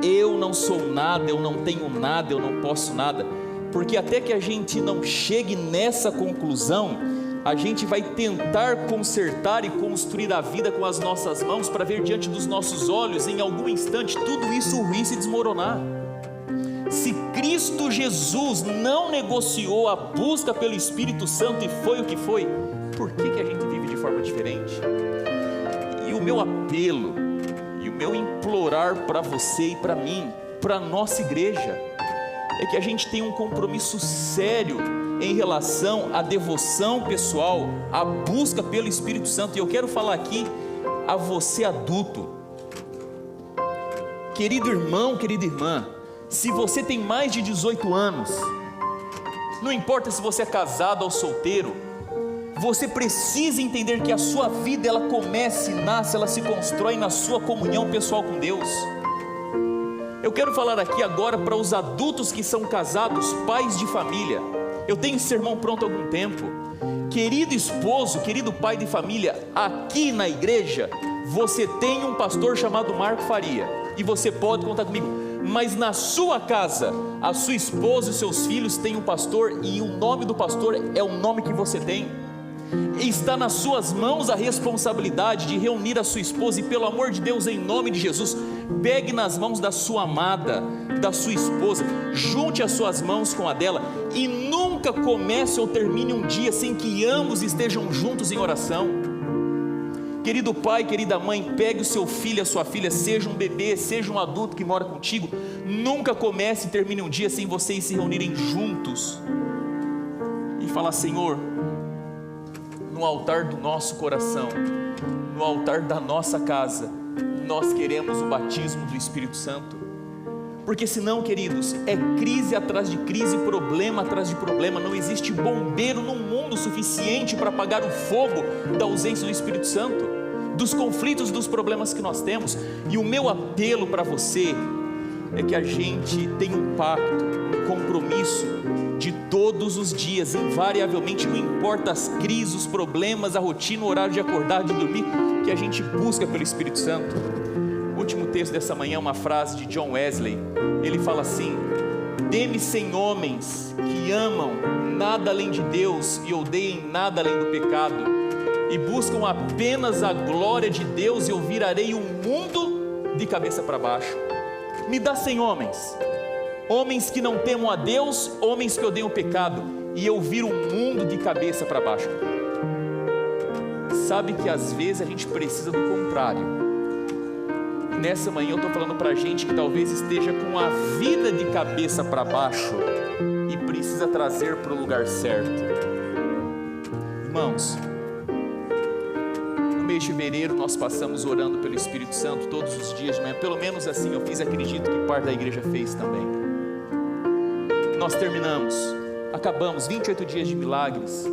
Eu não sou nada, eu não tenho nada, eu não posso nada, porque até que a gente não chegue nessa conclusão, a gente vai tentar consertar e construir a vida com as nossas mãos, para ver diante dos nossos olhos, em algum instante, tudo isso ruir se desmoronar. Se Cristo Jesus não negociou a busca pelo Espírito Santo e foi o que foi, por que a gente vive de forma diferente? E o meu apelo, e o meu implorar para você e para mim, para a nossa igreja, é que a gente tenha um compromisso sério em relação à devoção pessoal, à busca pelo Espírito Santo. E eu quero falar aqui a você adulto, querido irmão, querida irmã, se você tem mais de 18 anos, não importa se você é casado ou solteiro, você precisa entender que a sua vida, ela começa e nasce, ela se constrói na sua comunhão pessoal com Deus. Eu quero falar aqui agora para os adultos que são casados, pais de família. Eu tenho esse sermão pronto há algum tempo. Querido esposo, querido pai de família, aqui na igreja você tem um pastor chamado Marco Faria, e você pode contar comigo. Mas na sua casa, a sua esposa e seus filhos têm um pastor, e o nome do pastor é o nome que você tem. E está nas suas mãos a responsabilidade de reunir a sua esposa, e pelo amor de Deus, em nome de Jesus, pegue nas mãos da sua amada, da sua esposa, junte as suas mãos com a dela, e nunca comece ou termine um dia sem que ambos estejam juntos em oração. Querido pai, querida mãe, pegue o seu filho, a sua filha, seja um bebê, seja um adulto que mora contigo, nunca comece e termine um dia sem vocês se reunirem juntos e falar: Senhor, no altar do nosso coração, no altar da nossa casa, nós queremos o batismo do Espírito Santo. Porque senão, queridos, é crise atrás de crise, problema atrás de problema. Não existe bombeiro no mundo suficiente para apagar o fogo da ausência do Espírito Santo, dos conflitos, dos problemas que nós temos. E o meu apelo para você é que a gente tenha um pacto, um compromisso de todos os dias, invariavelmente, não importa as crises, os problemas, a rotina, o horário de acordar, de dormir, que a gente busca pelo Espírito Santo. O último texto dessa manhã é uma frase de John Wesley. Ele fala assim: teme-se homens que amam nada além de Deus e odeiem nada além do pecado, e buscam apenas a glória de Deus, e eu virarei o mundo de cabeça para baixo. Me dá 100 homens, homens que não temam a Deus, homens que odeiam o pecado, e eu viro o mundo de cabeça para baixo. Sabe que às vezes a gente precisa do contrário. E nessa manhã eu estou falando para a gente que talvez esteja com a vida de cabeça para baixo e precisa trazer para o lugar certo. Irmãos, no mês de fevereiro nós passamos orando pelo Espírito Santo todos os dias de manhã. Pelo menos assim eu fiz, acredito que parte da igreja fez também. Nós acabamos 28 dias de milagres.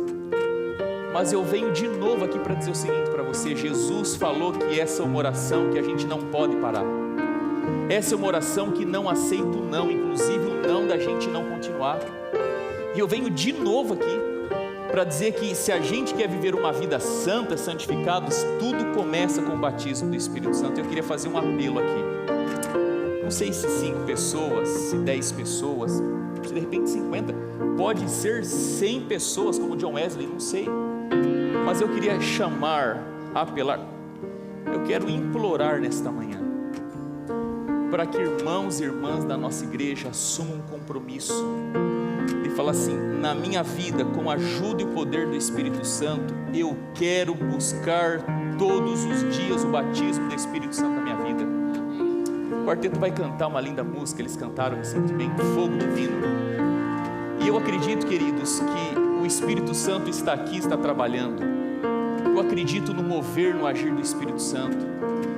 Mas eu venho de novo aqui para dizer o seguinte para você: Jesus falou que essa é uma oração que a gente não pode parar. Essa é uma oração que não aceita o não, inclusive o não da gente não continuar. E eu venho de novo aqui para dizer que se a gente quer viver uma vida santa, santificados, tudo começa com o batismo do Espírito Santo. Eu queria fazer um apelo aqui. Não sei se 5 pessoas, se 10 pessoas, se de repente 50, pode ser 100 pessoas como John Wesley, não sei. Mas eu queria apelar, eu quero implorar nesta manhã, para que irmãos e irmãs da nossa igreja assumam um compromisso, e falar assim: na minha vida, com a ajuda e o poder do Espírito Santo, eu quero buscar todos os dias o batismo do Espírito Santo na minha vida. quarteto vai cantar uma linda música, eles cantaram recentemente, Fogo Divino. E eu acredito, queridos, que o Espírito Santo está aqui, está trabalhando. Eu acredito no mover, no agir do Espírito Santo.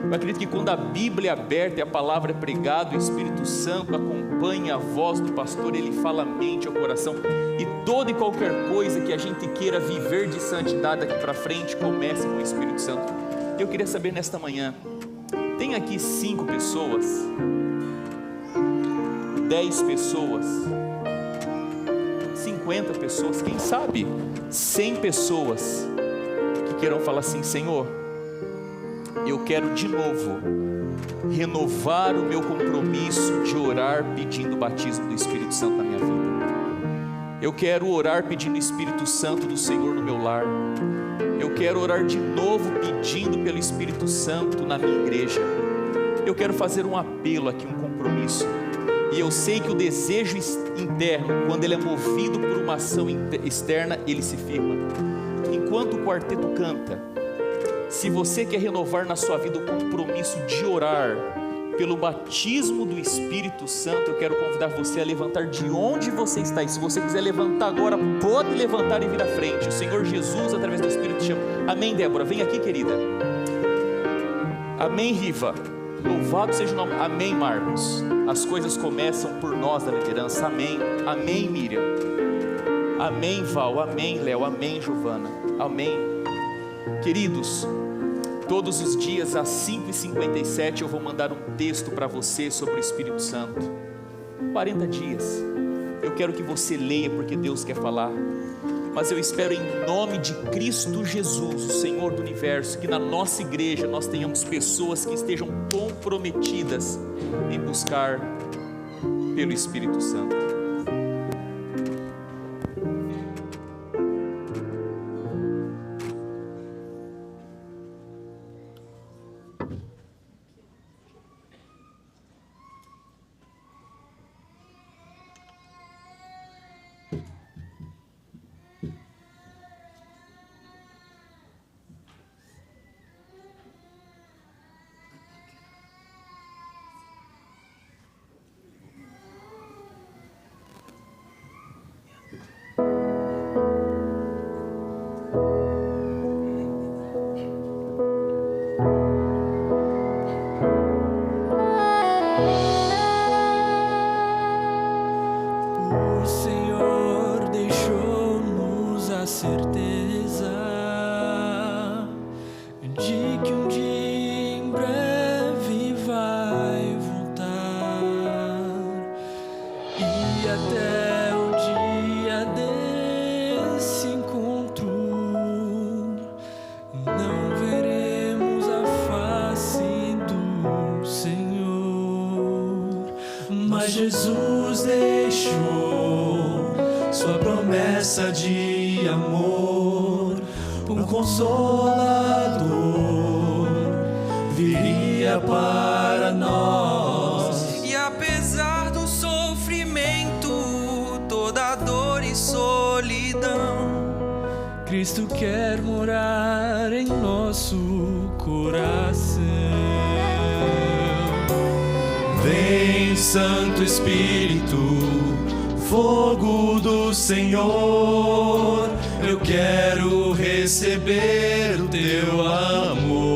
Eu acredito que quando a Bíblia é aberta e a palavra é pregada, o Espírito Santo acompanha a voz do pastor, ele fala a mente, ao coração. E toda e qualquer coisa que a gente queira viver de santidade daqui para frente, comece com o Espírito Santo. Eu queria saber nesta manhã, tem aqui 5 pessoas, 10 pessoas, 50 pessoas, quem sabe 100 pessoas que queiram falar assim: Senhor, eu quero de novo renovar o meu compromisso de orar pedindo o batismo do Espírito Santo na minha vida. Eu quero orar pedindo o Espírito Santo do Senhor no meu lar. Eu quero orar de novo pedindo pelo Espírito Santo na minha igreja. Eu quero fazer um apelo aqui, um compromisso. E eu sei que o desejo interno, quando ele é movido por uma ação externa, ele se firma. Enquanto o quarteto canta, se você quer renovar na sua vida o compromisso de orar pelo batismo do Espírito Santo, eu quero convidar você a levantar de onde você está. E se você quiser levantar agora, pode levantar e vir à frente. O Senhor Jesus, através do Espírito, te chama. Amém, Débora? Vem aqui, querida. Amém, Riva. Louvado seja o nome. Amém, Marcos. As coisas começam por nós da liderança. Amém. Amém, Miriam. Amém, Val. Amém, Léo. Amém, Giovana. Amém. Queridos, todos os dias às 5h57 eu vou mandar um texto para você sobre o Espírito Santo. 40 dias. Eu quero que você leia, porque Deus quer falar. Mas eu espero, em nome de Cristo Jesus, o Senhor do Universo, que na nossa igreja nós tenhamos pessoas que estejam comprometidas em buscar pelo Espírito Santo. Jesus deixou sua promessa de amor, um consolador viria para nós. E apesar do sofrimento, toda dor e solidão, Cristo quer morar em nosso coração. Vem, Santo Espírito, fogo do Senhor, eu quero receber o teu amor.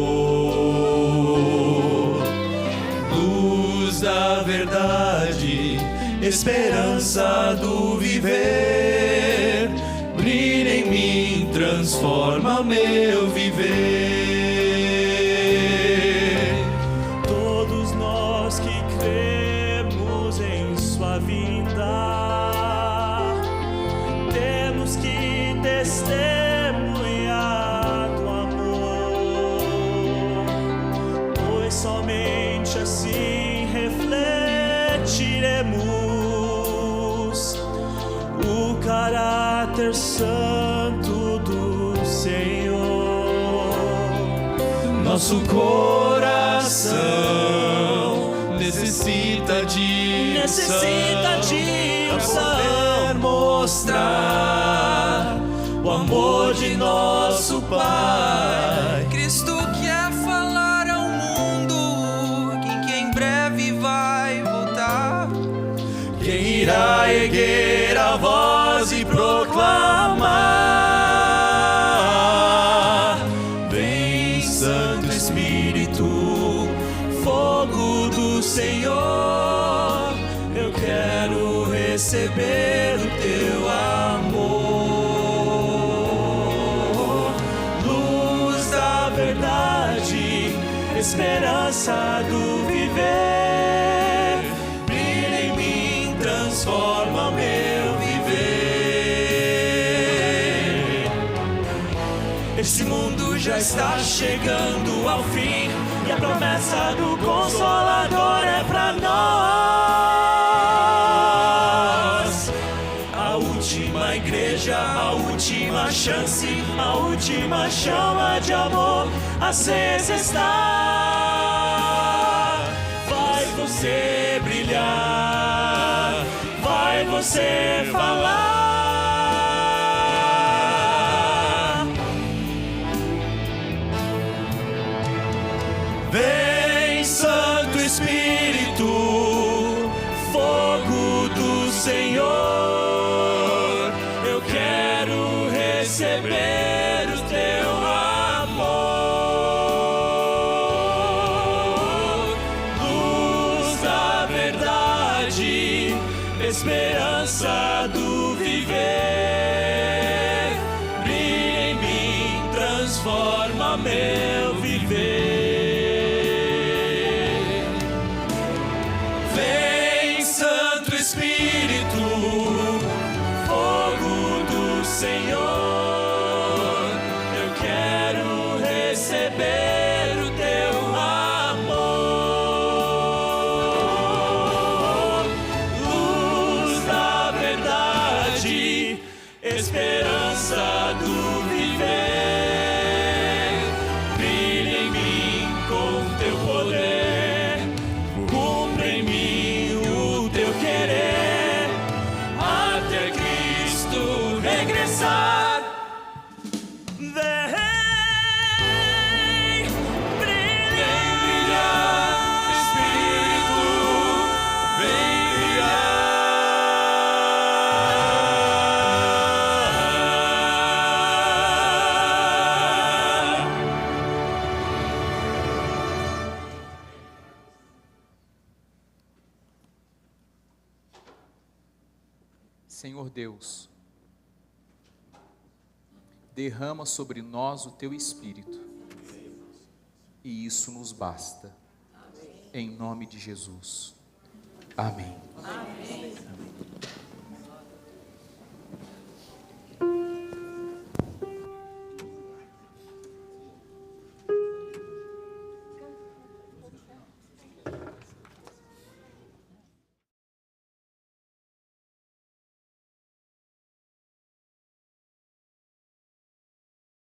Luz da verdade, esperança do viver, brilha em mim, transforma o meu viver. Todos nós que cremos em sua vinda, temos que testemunhar do amor, pois somente assim refletiremos o caráter santo do Senhor. Nosso coração necessita de unção, poder mostrar o amor de nosso Pai. Cristo quer falar ao mundo que em breve vai Deus e proclamar. Vem, Santo Espírito, fogo do Senhor, eu quero receber o teu amor. Luz da verdade, esperança do viver, brilha em mim, transforma o meu viver. Este mundo já está chegando ao fim, e a promessa do Consolador é pra nós. A última igreja, a última chance, a última chama de amor acesa está. Vai você brilhar, vai você falar. Vem, Santo Espírito, fogo do Senhor, eu quero receber o teu amor. Luz da verdade, esperança do viver, brilha em mim, transforma meu viver. Espírito, fogo do Senhor, eu quero receber o teu amor. Luz da verdade, esperança do viver, brilha em mim com teu poder, cumpre em mim o teu querer, até Cristo regressar. Vem brilhar, Espírito, vem brilhar. Senhor Deus, derrama sobre nós o teu Espírito, e isso nos basta. Em nome de Jesus. Amém. Amém.